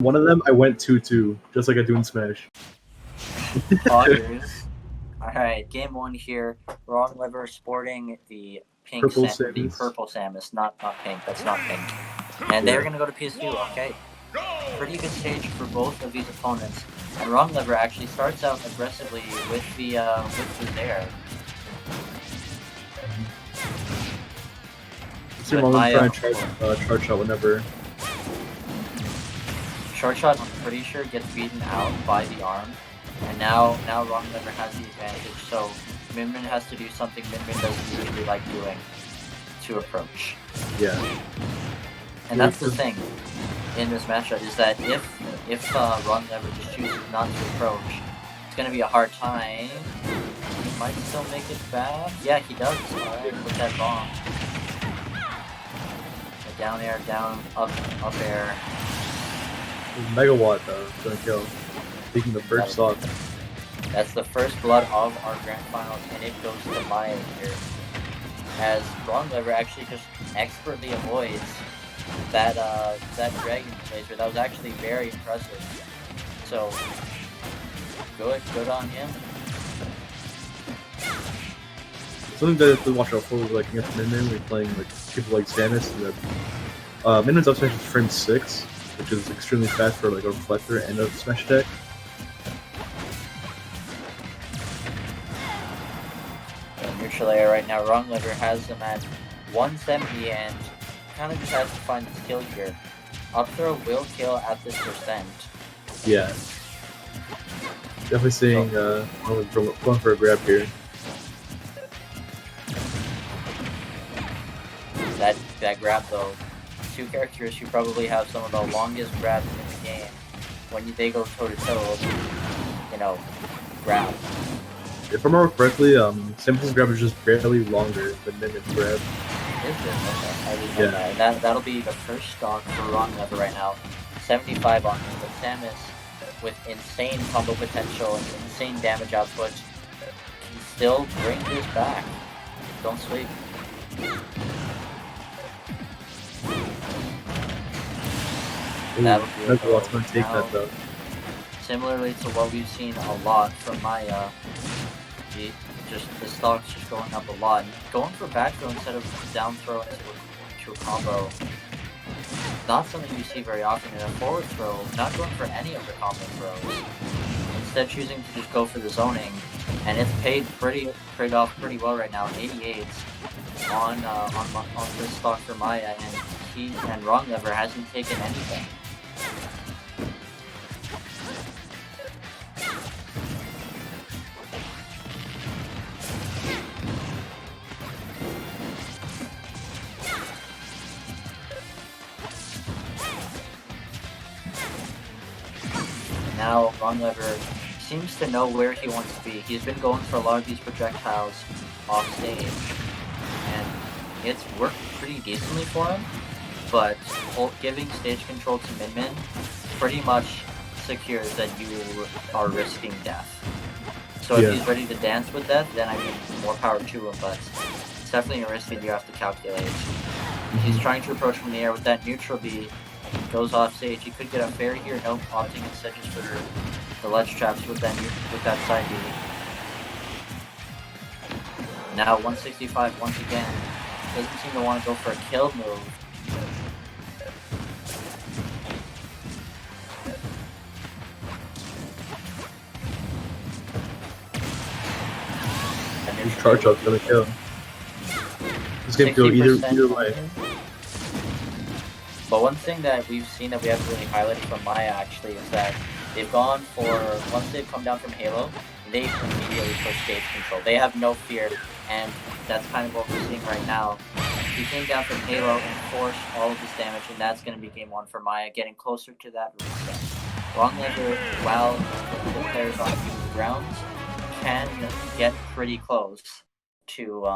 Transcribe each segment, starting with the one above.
One of them I went 2-2, just like I do in Smash. Poggers. Alright, game 1 here. WrongLever sporting the Purple Samus. purple Samus, not pink. That's not pink. And they're gonna go to PS2. Okay, pretty good stage for both of these opponents. And WrongLever actually starts out aggressively with the Zaire. See Maya trying to charge shot whenever. Short shot, I'm pretty sure, gets beaten out by the arm. And now WrongLever has the advantage, so Min Min has to do something Min Min doesn't usually like doing to approach. Yeah. And that's the thing in this matchup, is that if WrongLever just chooses not to approach, it's going to be a hard time. He might still make it back. Yeah, he does. Alright, with that bomb. A down air, down, up air. Megawatt though, gonna kill. Taking the first stock. That's the first blood of our grand finals, and it goes to Maya here. As WrongLever actually just expertly avoids that dragon laser. That was actually very impressive. So good on him. Something that to watch out for, like against Min Min, we're playing like people like Samus, and that Min Min's up smash is frame 6, which is extremely fast for like a reflector and a smash attack. Neutral air right now. WrongLever has them at 170 and kind of just has to find the skill here. Up throw will kill at this percent. Yeah. Definitely seeing going for a grab here. That grab though. Two characters who probably have some of the longest grabs in the game. When they go toe to toe, grab. If I remember correctly, Samus' grab is just barely longer than Min Min's grab. Is it? Okay, I didn't know that. That'll be the first stock for WrongLever right now. 75 on him, but Samus, with insane combo potential and insane damage output, can still bring this back. Don't sleep. Megawatt's gonna take that though. Similarly to what we've seen a lot from Maya, the stock's just going up a lot. And going for back throw instead of down throw into a combo, not something you see very often in a forward throw. Not going for any of the combo throws. Instead choosing to just go for the zoning, and it's paid off pretty well right now. 88 on this stock for Maya, and WrongLever hasn't taken anything. Now WrongLever seems to know where he wants to be. He's been going for a lot of these projectiles off stage, and it's worked pretty decently for him, but giving stage control to Min Min pretty much secures that you are risking death. So if he's ready to dance with death, then I mean, more power to him, but it's definitely a risk that you have to calculate. He's trying to approach from the air with that neutral B. Goes off stage. He could get a fair here. Nope, opting instead just for the ledge traps with that side B. Now 165 once again. Doesn't seem to want to go for a kill move. His charge up's gonna kill. This game can go either way. But one thing that we've seen that we haven't really highlighted from Maya actually is that they've gone for, once they've come down from Halo, they immediately push stage control. They have no fear, and that's kind of what we're seeing right now. He came down from Halo and forced all of this damage, and that's going to be game 1 for Maya, getting closer to that reset. WrongLever, while the players on the grounds, can get pretty close to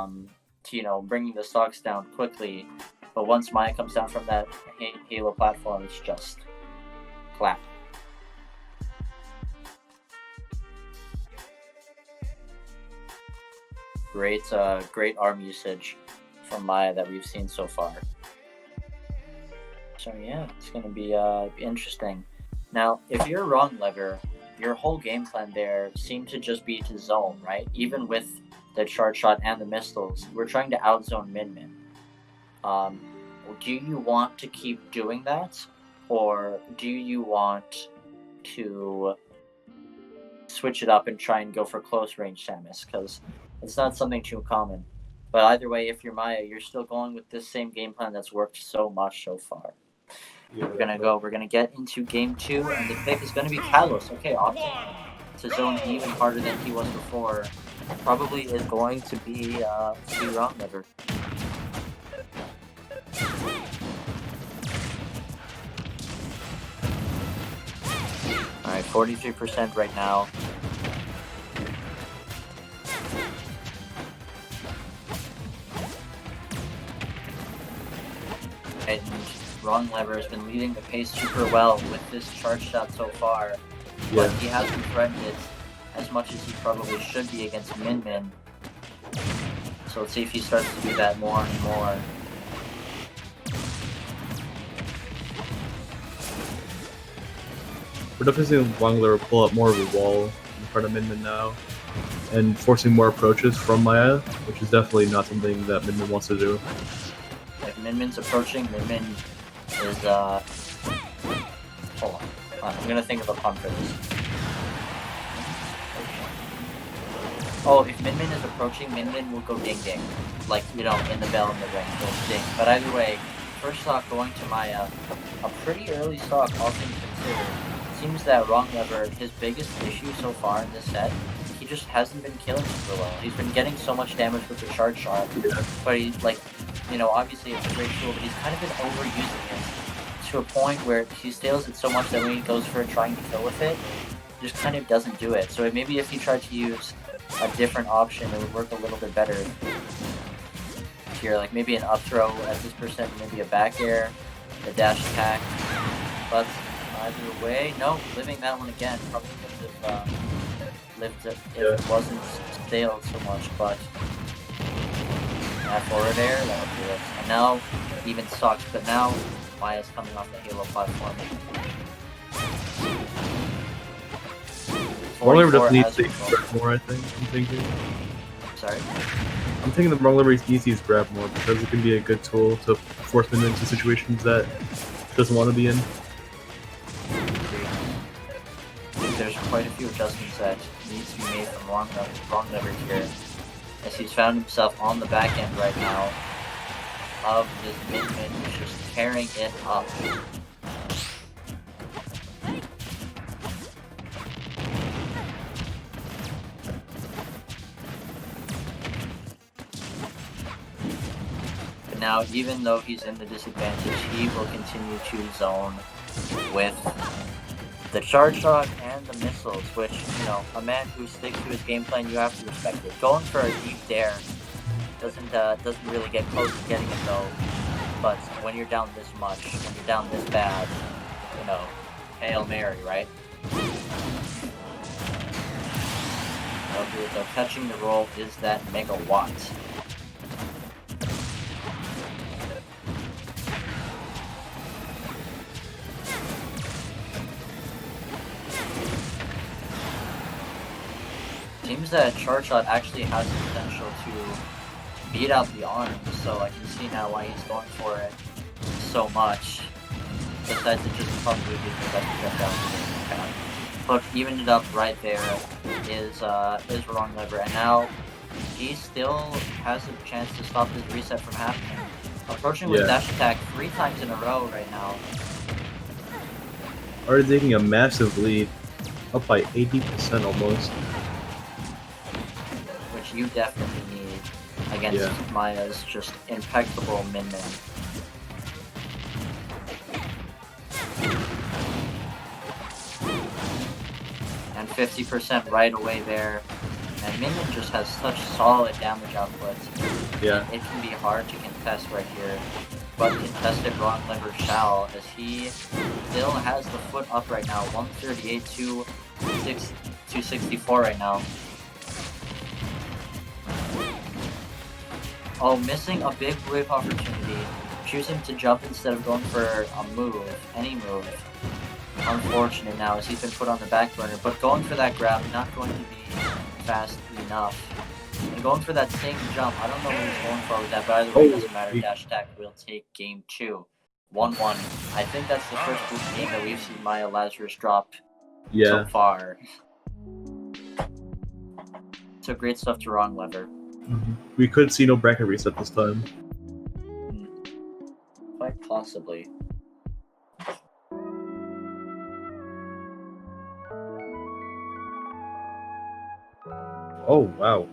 bringing the stocks down quickly. But once Maya comes down from that Halo platform, it's just clap. Great arm usage from Maya that we've seen so far. So yeah, it's going to be interesting. Now, if you're WrongLever, your whole game plan there seemed to just be to zone, right? Even with the charge shot and the missiles, we're trying to outzone Min. Do you want to keep doing that, or do you want to switch it up and try and go for close range Samus? Because it's not something too common. But either way, if you're Maya, you're still going with this same game plan that's worked so much so far. Yeah, We're gonna get into game 2, and the pick is gonna be Kalos. Okay, opting to zone even harder than he was before. Probably is going to be WrongLever. Alright, 43% right now. And WrongLever has been leading the pace super well with this charge shot so far. But he hasn't threatened it as much as he probably should be against Min. So let's see if he starts to do that more and more. We're definitely seeing WrongLever pull up more of a wall in front of Min now, and forcing more approaches from Maya, which is definitely not something that Min wants to do. If Min's approaching, Min is hold on. I'm gonna think of a pun for this. Oh, if Min is approaching, Min will go ding ding. Like, you know, in the bell in the ring, goes ding. But either way, first stock going to Maya. A pretty early stock, all things considered. It seems that WrongLever, his biggest issue so far in this set, he just hasn't been killing super well. He's been getting so much damage with the charge shot. But he's like, you know, obviously it's a great tool, but he's kind of been overusing it to a point where he steals it so much that when he goes for trying to kill with it, just kind of doesn't do it. So maybe if he tried to use a different option, it would work a little bit better here, like maybe an up throw at this percent, maybe a back air, a dash attack. But either way, no, living that one again. Probably would have lived it if it wasn't staled so much, but that forward air, that would do it. And now even sucks, but now Maya's coming off the Halo platform. WrongLever definitely needs to grab more, I think. I'm thinking. Sorry? I'm thinking the WrongLever needs to grab more because it can be a good tool to force Min into situations that he doesn't want to be in. There's quite a few adjustments that needs to be made from WrongLever here, as he's found himself on the back end right now of this Min, who's just tearing it up. But now, even though he's in the disadvantage, he will continue to zone with the charge shot and the missiles, which, you know, a man who sticks to his game plan, you have to respect it. Going for a deep dare doesn't really get close to getting it though. But when you're down this much, when you're down this bad, you know, Hail Mary, right? So catching the roll is that megawatt. Seems that charge shot actually has the potential to beat out the arms, so I can see now why he's going for it so much. Besides it just probably being the best jump down to the count. But evened it up right there is WrongLever, and now he still has a chance to stop this reset from happening. Approaching with dash attack 3 times in a row right now. Already taking a massive lead, up by 80% almost. Which you definitely need against Maya's just impeccable Min. And 50% right away there. And Min just has such solid damage output. Yeah. It can be hard to contest right here. But contested WrongLever shall, as he still has the foot up right now. 138 to 264 right now. Oh, missing a big whip opportunity. Choosing to jump instead of going for a move, any move. unfortunate now as he's been put on the back burner. But going for that grab, not going to be fast enough. And going for that same jump, I don't know what he's going for with that, but either way, it doesn't matter. Dash attack will take game 2. 1-1. I think that's the first game that we've seen MayaLazarus drop so far. So great stuff to WrongLever. We could see no bracket reset this time. Quite possibly. Oh, wow.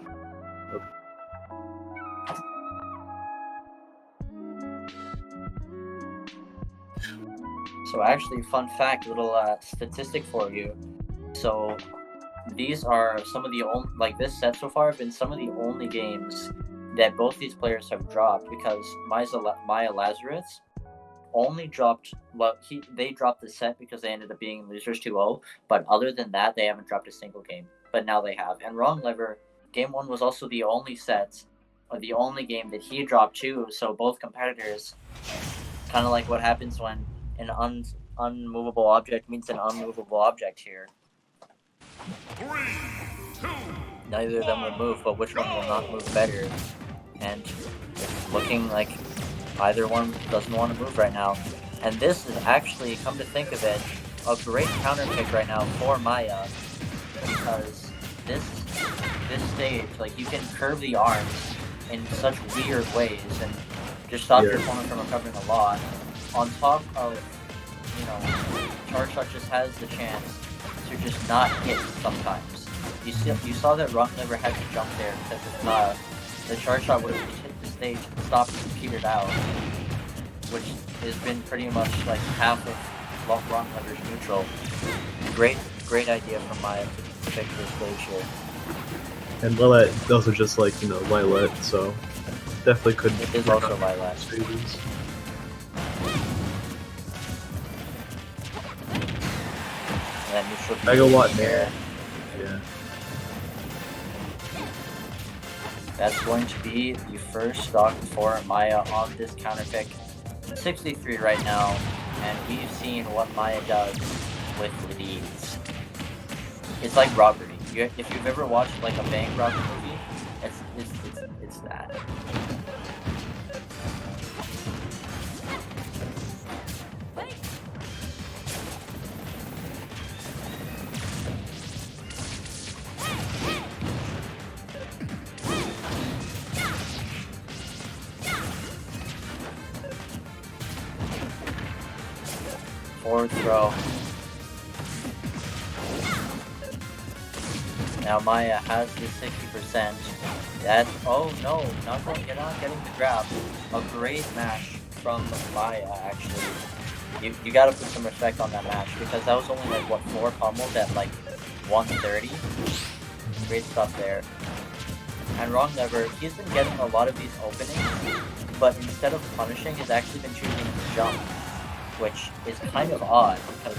So actually, fun fact, little statistic for you. So these are some of the only, like this set so far have been some of the only games that both these players have dropped, because MayaLazarus only dropped, well, they dropped the set because they ended up being losers 2-0, but other than that, they haven't dropped a single game, but now they have. And WrongLever, game 1 was also the only set, or the only game that he dropped too, so both competitors, kind of like what happens when an unmovable object meets an unmovable object here. 3, 2, Neither of them will move, but which one will not move better? And it's looking like either one doesn't want to move right now. And this is actually, come to think of it, a great counter pick right now for Maya, because this stage, like, you can curve the arms in such weird ways and just stop your opponent from recovering a lot. On top of, you know, Charge Shot just has the chance to just not hit sometimes. You saw that WrongLever had to jump there, because if not, the Charge Shot would have just hit the stage and stopped and petered out, which has been pretty much like half of WrongLever's neutral. Great idea from Maya to pick this stage here. And Lilat also just like, you know, Lilat, so definitely could. It is also Lilat. Yeah, neutral. Megawatt there. Yeah. That's going to be the first stock for Maya on this counter pick. 63 right now, and we've seen what Maya does with leads. It's like robbery. If you've ever watched like a bank robbery movie, it's that. Forward throw. Now Maya has the 60%. That's, oh no, not getting the grab. A great mash from Maya, actually. You gotta put some respect on that mash, because that was only like, what, 4 pummels at like 130? Great stuff there. And WrongLever, he's been getting a lot of these openings, but instead of punishing, he's actually been choosing to jump, which is kind of odd, because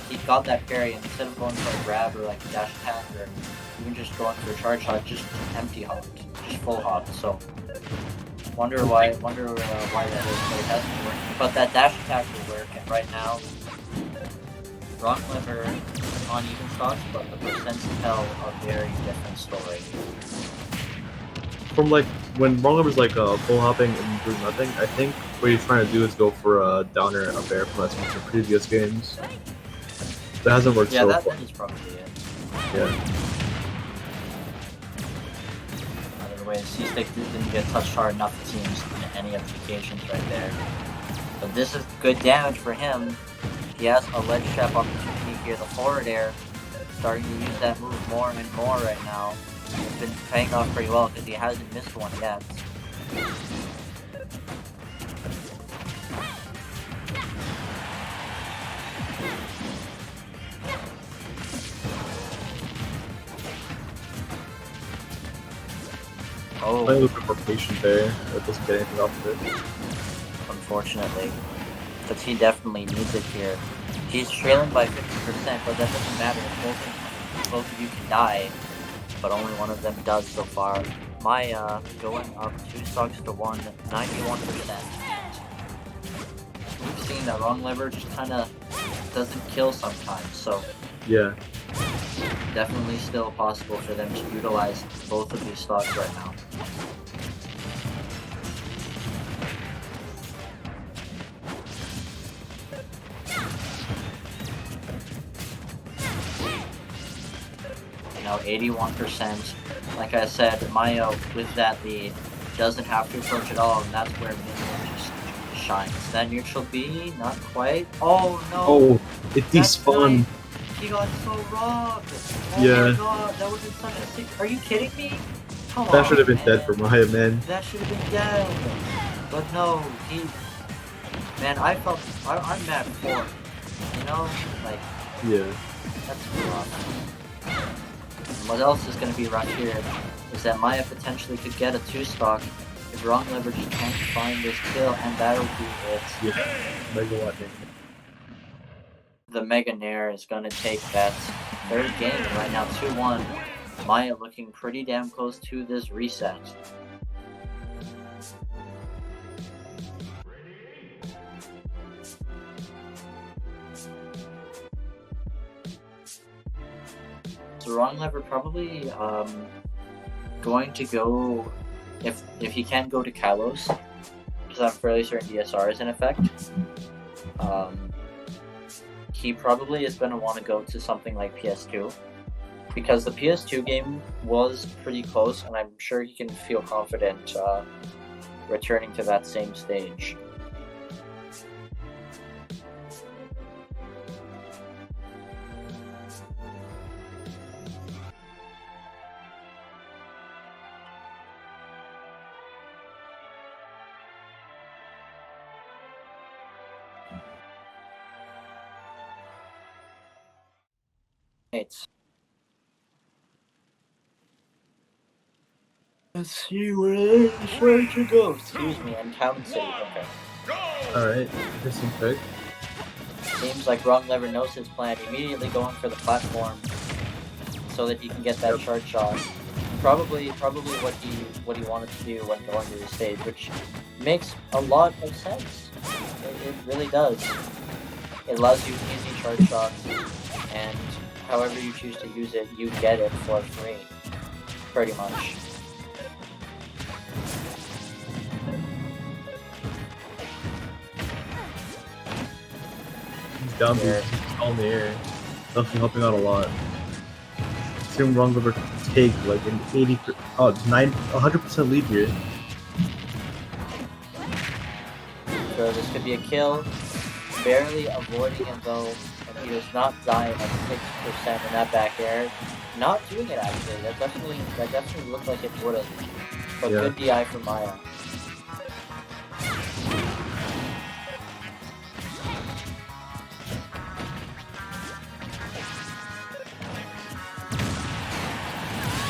he got that parry, and instead of going for a grab or like a dash attack or even just going for a charge shot, just empty hop, just full hop. So wonder why that is, but it hasn't been working. But that dash attack will work, and right now WrongLever on even stocks, but the percents tell a very different story. From like when WrongLever's like full hopping and doing nothing, I think what he's trying to do is go for a downer and up air from some previous games. That hasn't worked so far. That is probably it. Yeah. Either way, C-Stick didn't get touched hard enough, it seems, on any of the occasions right there. But this is good damage for him. He has a ledge trap opportunity here. The forward air, starting to use that move more and more right now. It's been paying off pretty well because he hasn't missed one yet. Oh. Playing a little bit more patient there. That doesn't get anything off of it. Unfortunately. Because he definitely needs it here. He's trailing by 50%, but that doesn't matter. Both of you can die, but only one of them does so far. Maya going up 2 stocks to 1, 91%. We've seen that WrongLever just kind of doesn't kill sometimes, so Yeah. definitely still possible for them to utilize both of these stocks right now. Now 81%. Like I said, Maya with that lead doesn't have to approach at all, and that's where Minion just shines. That neutral B, not quite. Oh no! Oh, it That's despawned. nice. He got so robbed. Oh Yeah. my god, that would have been such a sick. Are you kidding me? Come on. That should have been man. dead for Maya, man. That should have been dead. But no, he. Man, I'm mad for him. You know, like Yeah. that's rough. What else is going to be rough here is that Maya potentially could get a 2-stock if WrongLever just can't find this kill, and that'll be it. Yeah. Megawatt. The Mega Nair is going to take that third game right now, 2-1. Maya looking pretty damn close to this reset. So WrongLever probably going to go, if he can't go to Kalos, because I'm fairly certain DSR is in effect, he probably is going to want to go to something like PS2, because the PS2 game was pretty close, and I'm sure he can feel confident returning to that same stage. Let's see where it's trying to go. Excuse me, I'm Town City. Okay. Alright, interesting pick. Seems like WrongLever knows his plan. Immediately going for the platform so that he can get that charge shot. Probably what he wanted to do when going to the stage, which makes a lot of sense. It really does. It allows you easy charge shots, and however you choose to use it, you get it for free, pretty much. He's down there. He's all in the air. Definitely helping out a lot. Seeing WrongLever take like an 100% lead here. So this could be a kill. Barely avoiding it though, and he does not die at 6% in that back air. Not doing it actually. That definitely looked like it would have. But Yeah. good DI for Maya.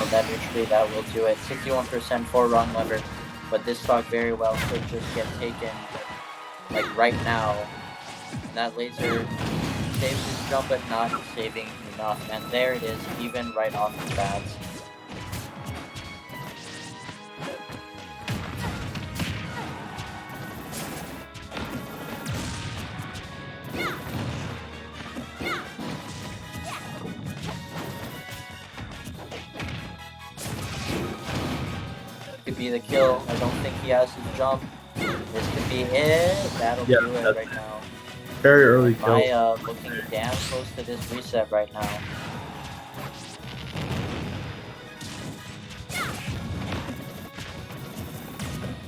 And that neutrally, that will do it. 61% for WrongLever, but this stock very well could just get taken like right now. And that laser saves his jump, but not saving enough. And there it is, even right off the bat. Could be the kill. I don't think he has his jump. This could be it. That'll do it right now. Very early kill. Maya looking damn close to this reset right now.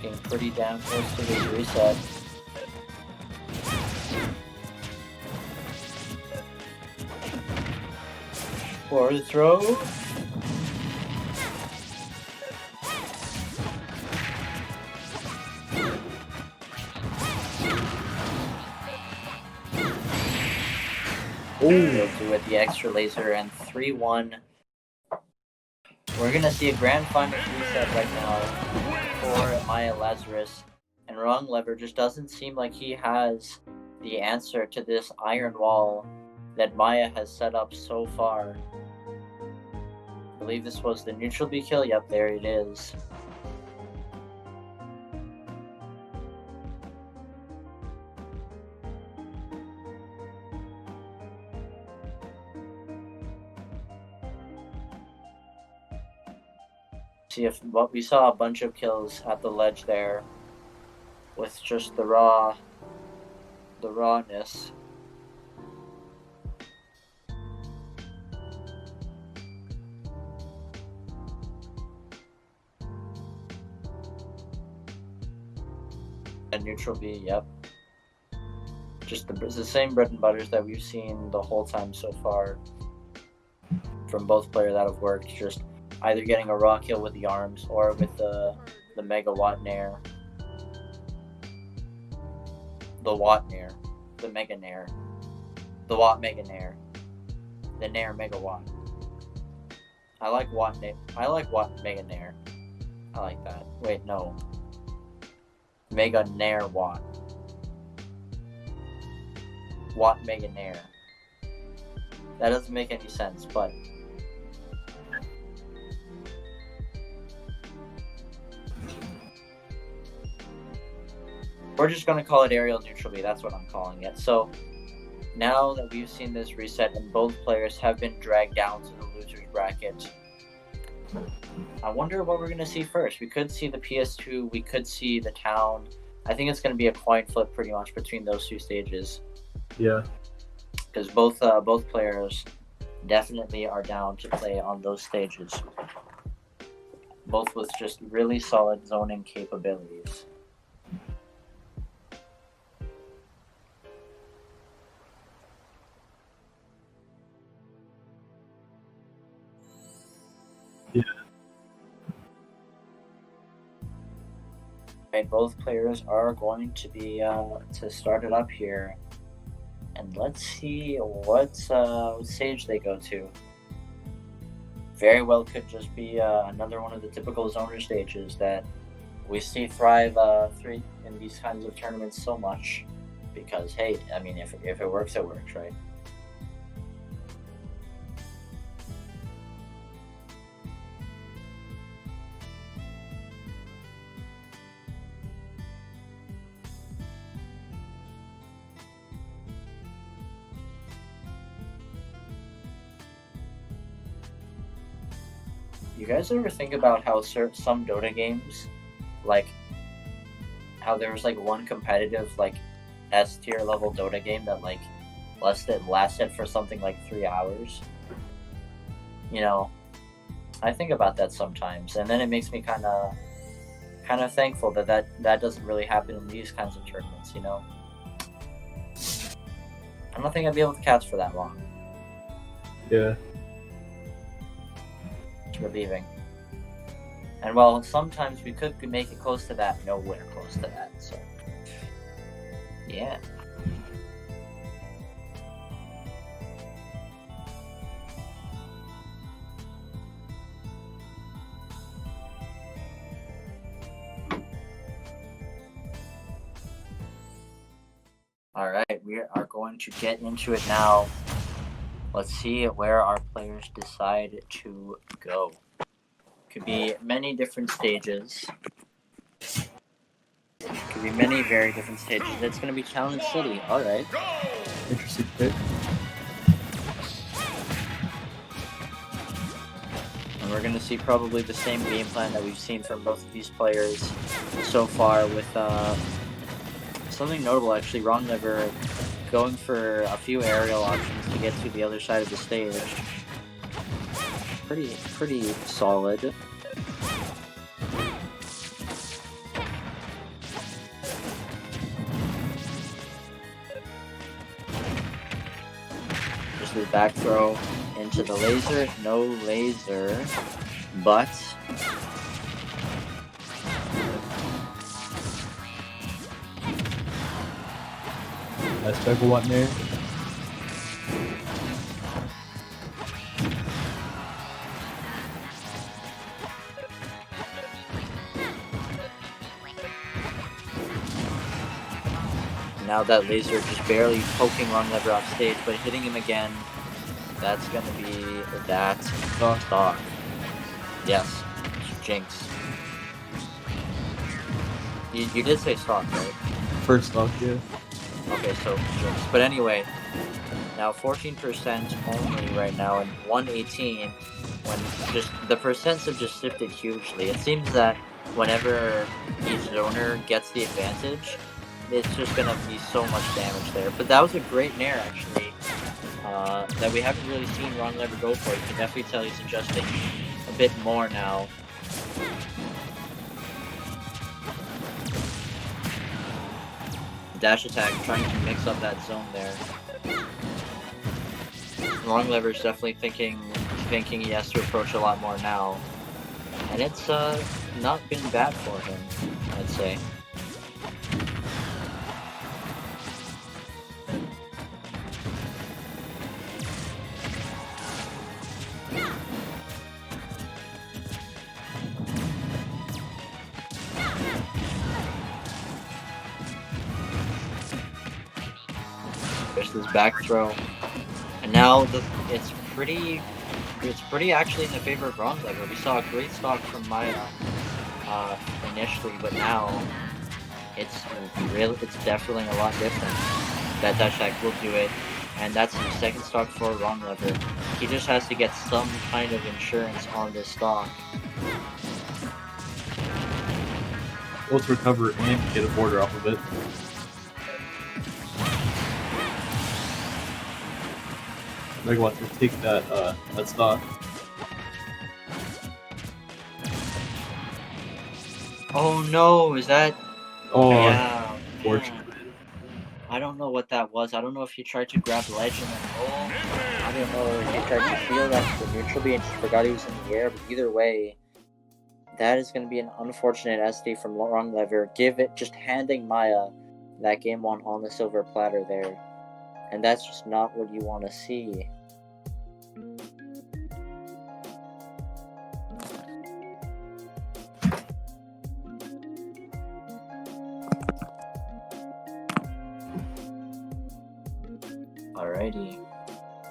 Looking pretty damn close to this reset. For the throw. Oh, We'll do it, the extra laser, and 3-1. We're gonna see a grand final reset right now for MayaLazarus, and WrongLever just doesn't seem like he has the answer to this iron wall that Maya has set up so far. I believe this was the neutral B kill. Yep, there it is. See if what we saw a bunch of kills at the ledge there with just the rawness. And neutral B, yep. Just the same bread and butters that we've seen the whole time so far from both players that have worked. Just either getting a raw kill with the arms or with the megawatt nair. The watt nair. The mega nair. The watt mega nair. The nair megawatt. I like watt mega nair. I like that. Wait, no. Mega nair watt. Watt mega nair. That doesn't make any sense, but we're just gonna call it aerial neutral B. That's what I'm calling it. So now that we've seen this reset and both players have been dragged down to the losers bracket, I wonder what we're gonna see first. We could see the PS2. We could see the town. I think it's gonna be a coin flip pretty much between those two stages. Yeah. Because both players definitely are down to play on those stages. Both with just really solid zoning capabilities. Yeah. Right, both players are going to be to start it up here. And let's see what stage they go to. Very well could just be another one of the typical zoner stages that we see thrive in these kinds of tournaments so much. Because, hey, I mean, if it works, it works, right? You guys ever think about how some Dota games, like how there was like one competitive like S tier level Dota game that like lasted for something like 3 hours? You know, I think about that sometimes, and then it makes me kind of thankful that doesn't really happen in these kinds of tournaments. You know, I don't think I'd be able to catch for that long. Yeah. Relieving. And while sometimes we could make it close to that, nowhere close to that. So, yeah. All right, we are going to get into it now. Let's see where our players decide to go. Could be many different stages. Could be many very different stages. It's going to be Challenge City. All right. Interesting pick. And we're going to see probably the same game plan that we've seen from both of these players so far with something notable, actually. WrongLever going for a few aerial options to get to the other side of the stage. Pretty solid. Just the back throw into the laser. No laser, but Nice megawatt there. now that laser just barely poking WrongLever off stage, but hitting him again. That's gonna be that stock. Yes, Jinx. You did say stock, right? First stock, yeah. Okay, so Jinx. But anyway, now 14% only right now, and 118. when just the percents have just shifted hugely. It seems that whenever each zoner gets the advantage, it's just gonna be so much damage there. But that was a great nair actually, that we haven't really seen WrongLever go for. You can definitely tell he's adjusting a bit more now. Dash attack, trying to mix up that zone there. WrongLever's definitely thinking he has to approach a lot more now. And it's not been bad for him, I'd say. There's this back throw. And now it's pretty actually in the favor of WrongLever. We saw a great stock from Maya initially, but now it's definitely a lot different. That dash attack will do it, and that's the second stock for WrongLever. He just has to get some kind of insurance on this stock. Let's recover and get a border off of it. Like what to take that stock. Oh no, is that? Oh, Yeah. fortunate. I don't know what that was. I don't know if he tried to grab ledge and then roll. I don't know if he tried to feel that the neutral B and just forgot he was in the air. But either way, that is going to be an unfortunate SD from WrongLever. Just handing Maya that game one on the silver platter there. And that's just not what you want to see. Alrighty.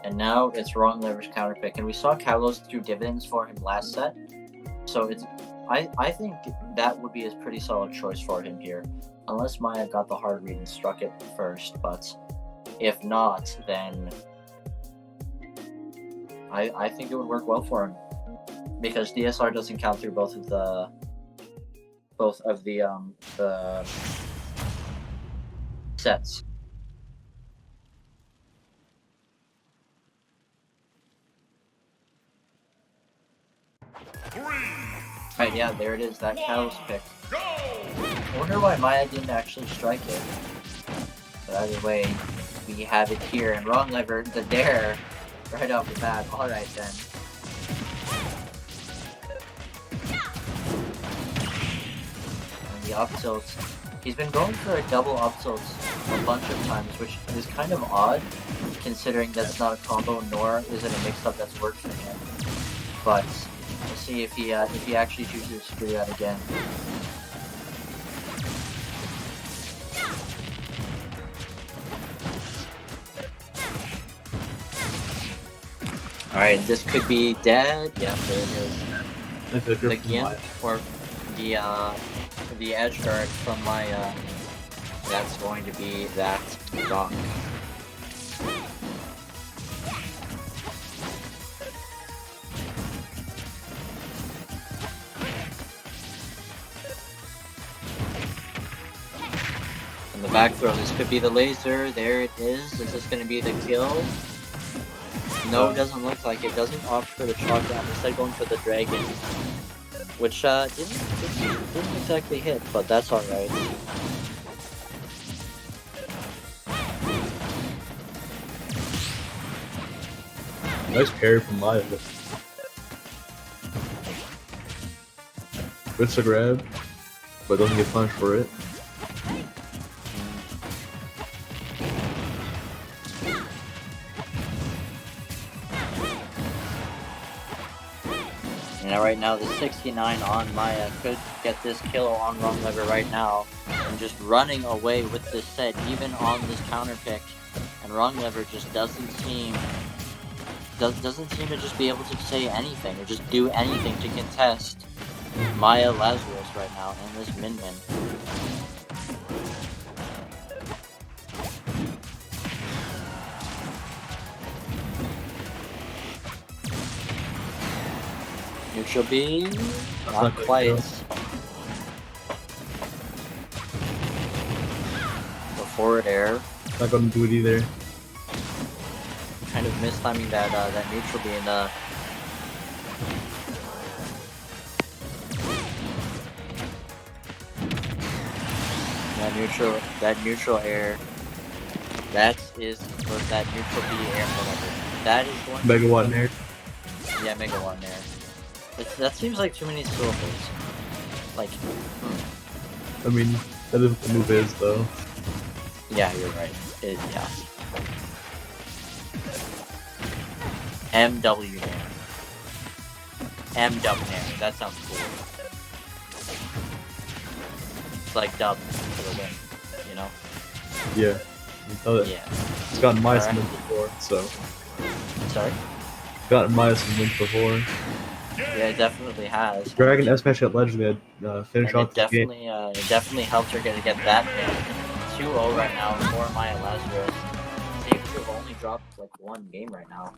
And now it's WrongLever's counter pick. And we saw Kalos do dividends for him last set. So I think that would be a pretty solid choice for him here. Unless Maya got the hard read and struck it first, but if not, then I think it would work well for him, because DSR doesn't count through both of the sets. Right, yeah, there it is, that Kalos pick. I wonder why Maya didn't actually strike it. But either way, we have it here, and WrongLever, the dare, right off the bat. Alright then. And the up tilt. He's been going for a double up tilt a bunch of times, which is kind of odd, considering that's not a combo, nor is it a mix-up that's worked for him. But we'll see if he actually chooses to do that again. Alright, this could be dead. Yeah, there it is. The Gimp, or the edge guard from Maya. That's going to be that rock. And the back throw, this could be the laser. There it is. Is this going to be the kill? No, it doesn't look like it. Doesn't opt for the chalk down, instead going for the dragon. Which didn't exactly hit, but that's alright. Nice parry from Maya. Gets a grab, but doesn't get punished for it. And right now, the 69 on Maya could get this kill on WrongLever right now. And just running away with this set, even on this counter pick. And WrongLever just doesn't seem to just be able to say anything or just do anything to contest MayaLazarus right now in this min-min. Neutral B, That's not good, quite. you know. The forward air, Not gonna do it either. kind of mistiming that neutral B in the. That neutral air, that is, or that neutral B air, whatever. That is going. Megawatt nerd. Yeah, Megawatt air. That seems like too many syllables. Like, I mean, that is what the move is, though. yeah, you're right. Yeah. MW Nair. MW Nair. That sounds cool. It's like dub for the win, you know? Yeah. You tell it. Yeah. It's gotten Maya Alright. some wins before, so. Sorry? Gotten Maya some wins before. Yeah, it definitely has. Dragon S match at Legend, finish And off the game. it definitely helped her get that win. 2-0 right now for MayaLazarus. Seems to have only dropped like one game right now.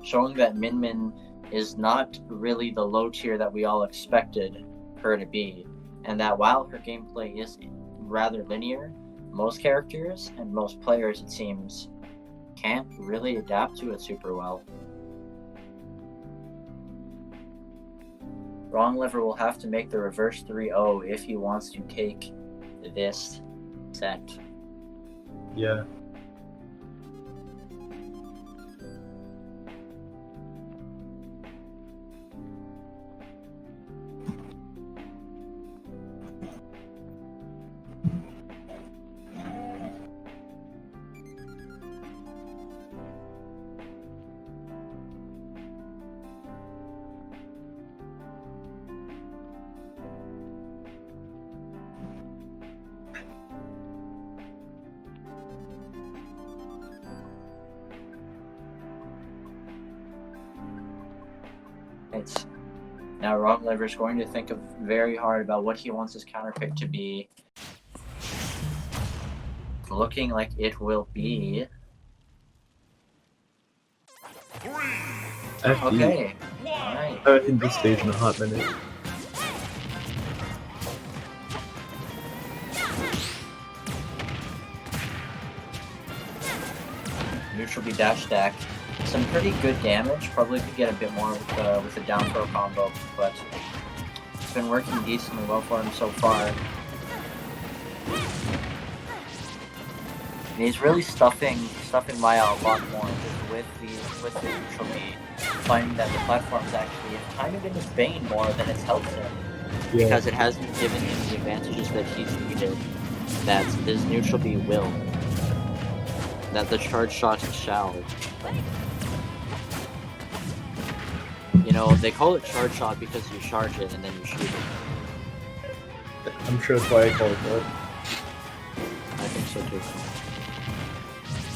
Showing that Min Min is not really the low tier that we all expected her to be, and that while her gameplay is rather linear, most characters and most players, it seems, can't really adapt to it super well. WrongLever will have to make the reverse 3-0 if he wants to take this set. Yeah. It's now WrongLever is going to think of very hard about what he wants his counter pick to be. Looking like it will be FD. okay. Alright. I haven't hit this stage in a hot minute. Neutral B dash stack. Some pretty good damage. Probably could get a bit more with the down throw combo, but it's been working decently well for him so far. And he's really stuffing Maya a lot more just with the neutral B, finding that the platforms actually have kind of been his bane more than it's helped him. Yeah. Because it hasn't given him the advantages that he's needed, that this neutral B will, that the charge shot shall. You know, they call it charge shot because you charge it and then you shoot it. I'm sure that's why I call it that. I think so too.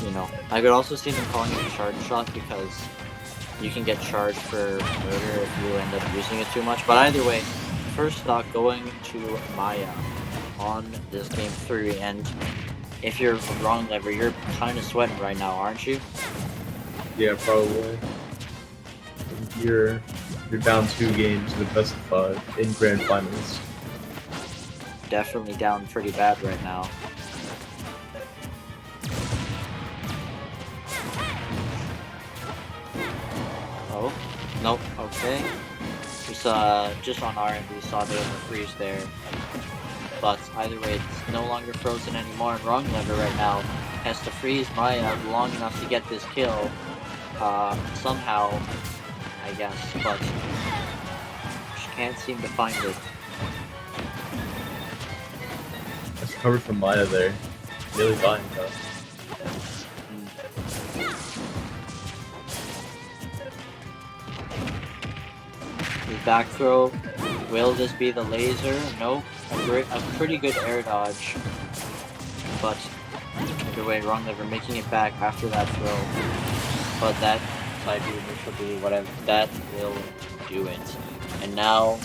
You know, I could also see them calling it a charge shot because you can get charged for murder if you end up using it too much. But either way, first stock going to Maya on this game 3, and if you're WrongLever, you're kind of sweating right now, aren't you? Yeah, probably. You're down 2 games in the best of 5 in grand finals. Definitely down pretty bad right now. Oh, nope, okay. Just on our end, we saw a bit of a freeze there. But either way, it's no longer frozen anymore, and WrongLever right now has to freeze Maya long enough to get this kill. Somehow, I guess, but she can't seem to find it. That's covered from Maya there. Really dying though. His back throw, will this be the laser? Nope. A pretty good air dodge. But either way, WrongLever making it back after that throw. But that side B neutral B, whatever, that will do it. And now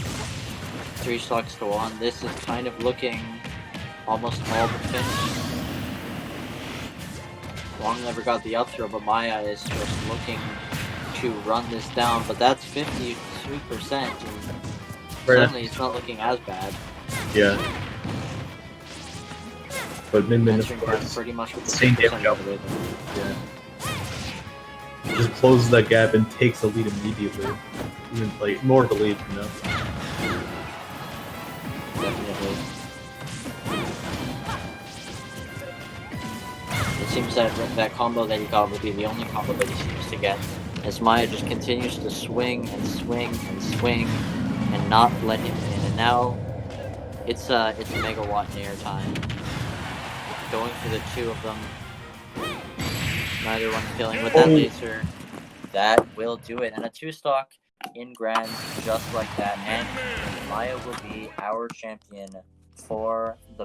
3 stocks to 1. This is kind of looking almost all but finished. WrongLever got the up throw, but Maya is just looking to run this down. But that's 52%, and suddenly it's not looking as bad. Yeah. But Min, of Answering back course, pretty much with the same 6% damage over there. yeah. Just closes that gap and takes the lead immediately. Even like more of a lead, you know. Definitely. It seems that that combo that he got will be the only combo that he seems to get, as Maya just continues to swing and swing and swing and not let him in. And now it's megawatt nair time. Going for the two of them. Neither one killing with that laser. That will do it. And a 2-stock in Grand just like that. And Maya will be our champion for the